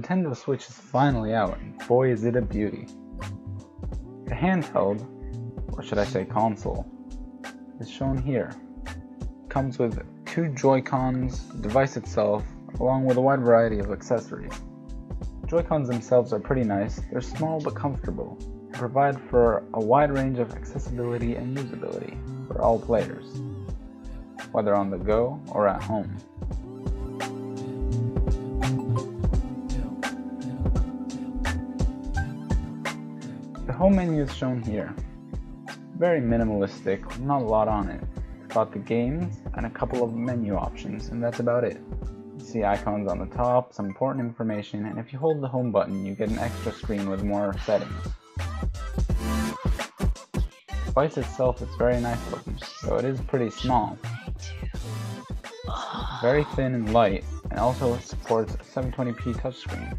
Nintendo Switch is finally out, and boy is it a beauty. The handheld, or should I say console, is shown here. It comes with 2 Joy-Cons, the device itself, along with a wide variety of accessories. The Joy-Cons themselves are pretty nice. They're small but comfortable, and provide for a wide range of accessibility and usability for all players, whether on the go or at home. The home menu is shown here. Very minimalistic, with not a lot on it. It's got the games and a couple of menu options, and that's about it. You see icons on the top, some important information, and if you hold the home button, you get an extra screen with more settings. The device itself is very nice looking, though it is pretty small. It's very thin and light, and also supports a 720p touchscreen.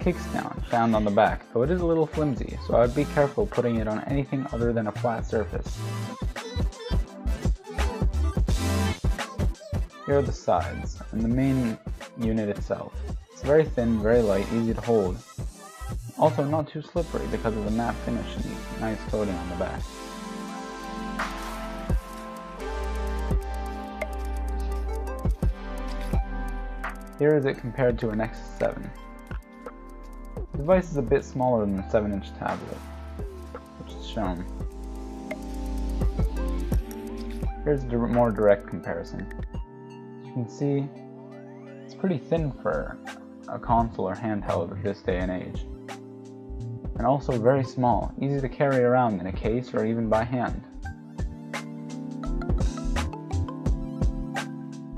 Kickstand found on the back, though it is a little flimsy, so I would be careful putting it on anything other than a flat surface. Here are the sides, and the main unit itself. It's very thin, very light, easy to hold. Also not too slippery because of the matte finish and the nice coating on the back. Here is it compared to a Nexus 7. The device is a bit smaller than the 7-inch tablet, which is shown. Here's a more direct comparison. As you can see, it's pretty thin for a console or handheld at this day and age. And also very small, easy to carry around in a case or even by hand.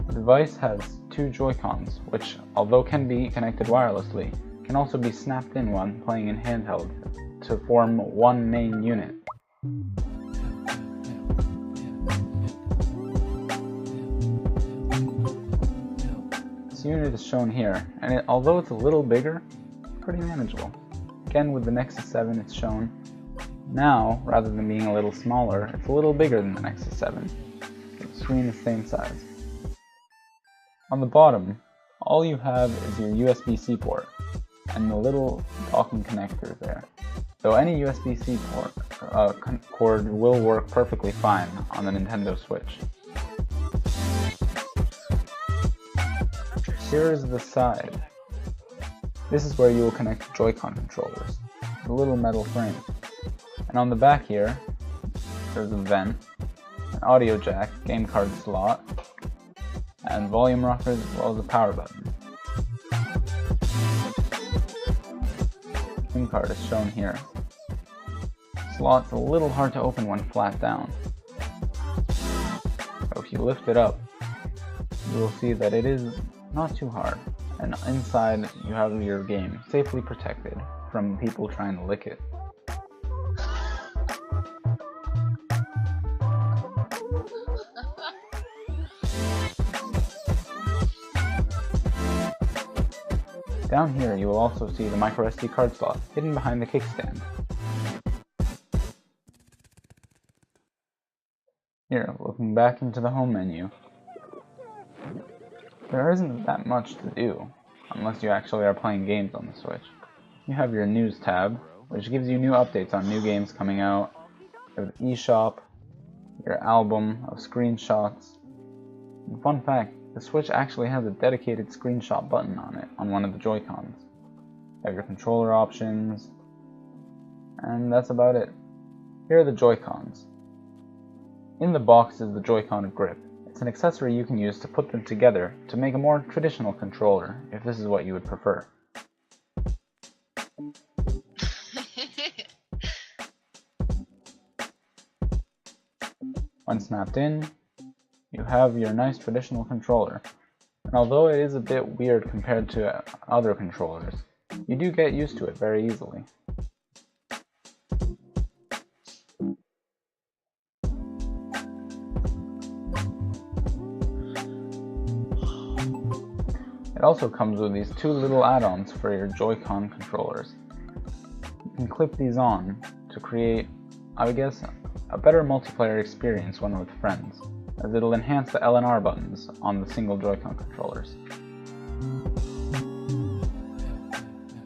The device has 2 Joy-Cons, which, although can be connected wirelessly, can also be snapped in when playing in handheld to form one main unit. This unit is shown here, and although it's a little bigger, it's pretty manageable. Again, with the Nexus 7 it's shown. Now, rather than being a little smaller, it's a little bigger than the Nexus 7. The screen is the same size. On the bottom, all you have is your USB-C port and the little docking connector there. Though any USB-C cord will work perfectly fine on the Nintendo Switch. Here is the side. This is where you will connect Joy-Con controllers, the little metal frame. And on the back here, there's a vent, an audio jack, game card slot, and volume rockers as well as a power button. SIM card is shown here. Slot's a little hard to open when flat down. So if you lift it up, you will see that it is not too hard, and inside you have your game safely protected from people trying to lick it. Down here you will also see the microSD card slot hidden behind the kickstand. Here, looking back into the home menu, there isn't that much to do, unless you actually are playing games on the Switch. You have your News tab, which gives you new updates on new games coming out, your eShop, your album of screenshots. And fun fact, the Switch actually has a dedicated screenshot button on it, on one of the Joy-Cons. You have your controller options, and that's about it. Here are the Joy-Cons. In the box is the Joy-Con grip. It's an accessory you can use to put them together to make a more traditional controller, if this is what you would prefer. When snapped in, you have your nice traditional controller, and although it is a bit weird compared to other controllers, you do get used to it very easily. It also comes with these 2 little add-ons for your Joy-Con controllers. You can clip these on to to create, I would guess, a better multiplayer experience when with friends, as it'll enhance the L and R buttons on the single Joy-Con controllers.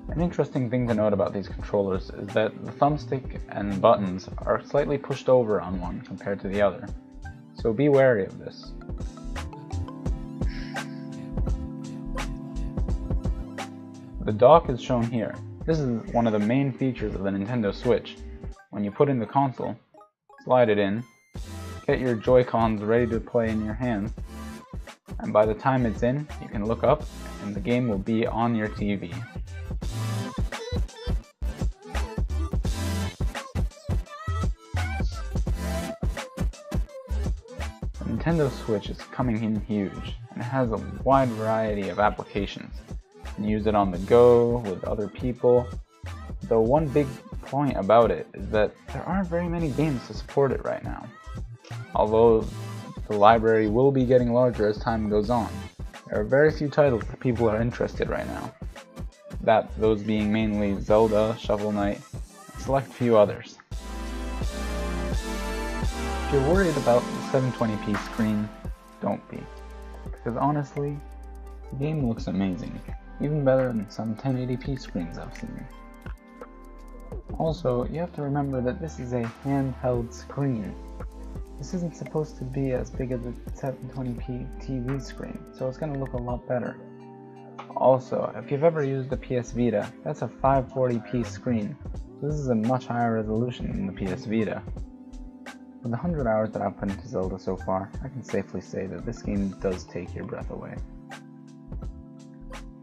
An interesting thing to note about these controllers is that the thumbstick and buttons are slightly pushed over on one compared to the other, so be wary of this. The dock is shown here. This is one of the main features of the Nintendo Switch. When you put in the console, slide it in, get your Joy-Cons ready to play in your hand, and by the time it's in, you can look up and the game will be on your TV. The Nintendo Switch is coming in huge, and it has a wide variety of applications. You can use it on the go, with other people, though one big point about it is that there aren't very many games to support it right now. Although the library will be getting larger as time goes on, there are very few titles that people are interested right now. Those being mainly Zelda, Shovel Knight, and a select few others. If you're worried about the 720p screen, don't be. Because honestly, the game looks amazing, even better than some 1080p screens I've seen. Also, you have to remember that this is a handheld screen. This isn't supposed to be as big as a 720p TV screen, so it's going to look a lot better. Also, if you've ever used the PS Vita, that's a 540p screen, so this is a much higher resolution than the PS Vita. With the 100 hours that I've put into Zelda so far, I can safely say that this game does take your breath away.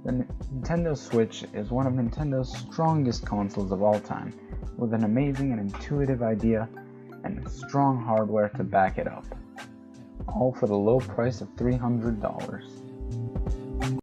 The Nintendo Switch is one of Nintendo's strongest consoles of all time, with an amazing and intuitive idea and strong hardware to back it up. All for the low price of $300.